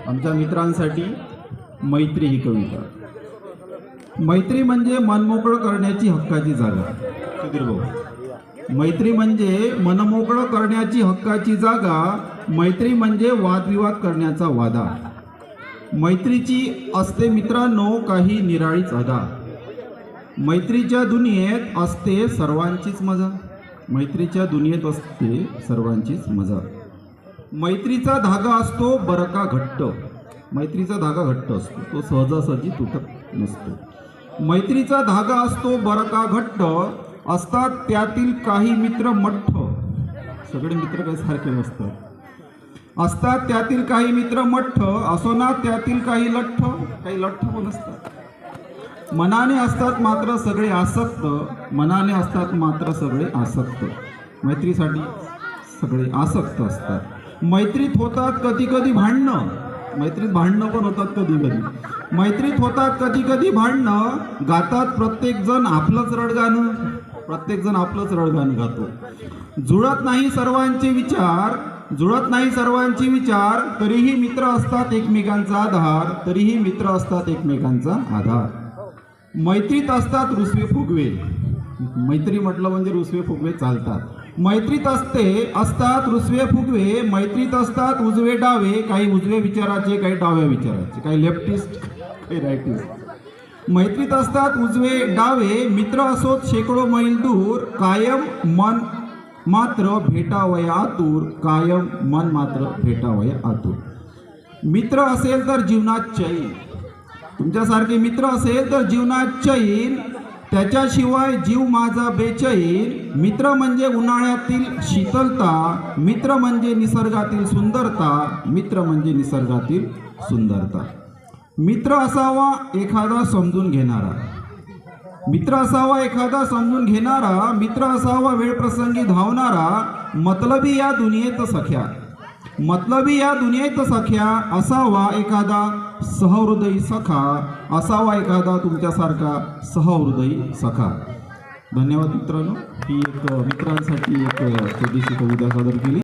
आमच्या मित्रांसाठी मैत्री ही कविता। मैत्री म्हणजे मनमोकळं करण्याची हक्काची जागा। सुधीर भाऊ, मैत्री म्हणजे मनमोकळं करण्याची हक्काची जागा। मैत्री म्हणजे वादविवाद करण्याचा वादा। मैत्रीची असते मित्रांनो काही निराळीच अदा। मैत्रीच्या दुनियेत असते सर्वांचीच मजा। मैत्रीच्या दुनियेत असते सर्वांचीच मजा। मैत्रीचा धागा असतो बरं का घट्ट। मैत्रीचा धागा घट्ट असतो, तो सहजासहजी तुटत नसतो। मैत्रीचा धागा असतो बरं का घट्ट, असतात त्यातील काही मित्र मठ्ठ। सगळे मित्र काही सारखे नसतात। असतात त्यातील काही मित्र मठ्ठ, असो ना त्यातील काही लठ्ठ। काही लठ्ठ पण असतात। मनाने असतात मात्र सगळे आसक्त। मनाने असतात मात्र सगळे आसक्त। मैत्रीसाठी सगळे आसक्त असतात। मैत्रीत होतात कधी कधी भांडणं। मैत्रीत भांडणं पण होतात कधी कधी। मैत्रीत होतात कधी कधी भांडणं, गातात प्रत्येक जण आपलंच रडगाणं। प्रत्येक जण आपलंच रडगाणं गातो। जुळत नाही सर्वांचे विचार, जुळत नाही सर्वांचे विचार, तरीही मित्र असतात एकमेकांचा आधार। तरीही मित्र असतात एकमेकांचा आधार। मैत्रीत असतात रुसवे फुगवे। मैत्री म्हटलं म्हणजे रुसवे फुगवे चालतात। मैत्रीत असतात रुसवे फुगवे। मैत्रीत असतात उजवे डावे, काही उजव्या विचाराचे काही डाव्या विचाराचे, काही लेफ्टिस्ट काही राईटिस्ट। मैत्रीत असतात उजवे डावे, मित्र असोत शेकडो मैल दूर, कायम मन मात्र भेटावया आतुर। कायम मन मात्र भेटावया आतुर। मित्र असेल तर जीवनात चैन। तुमच्यासारखे मित्र असेल तर जीवनात चैन, त्याच्याशिवाय जीव माझा बेचैन। मित्र म्हणजे उन्हाळ्यातील शीतलता, मित्र म्हणजे निसर्गातील सुंदरता। मित्र म्हणजे निसर्गातील सुंदरता। मित्र असावा एखादा समजून घेणारा। मित्र असावा एखादा समजून घेणारा। मित्र असावा वेळप्रसंगी धावणारा। मतलबी या दुनियेत सख्या, मतलबी या दुनियेत सख्या। असावा एखादा सहृदयी सखा। असावा एखादा तुमच्यासारखा सहृदयी सखा। धन्यवाद मित्रांनो। ही एक मित्रांसाठी एक छोटीशी कविता सादर केली।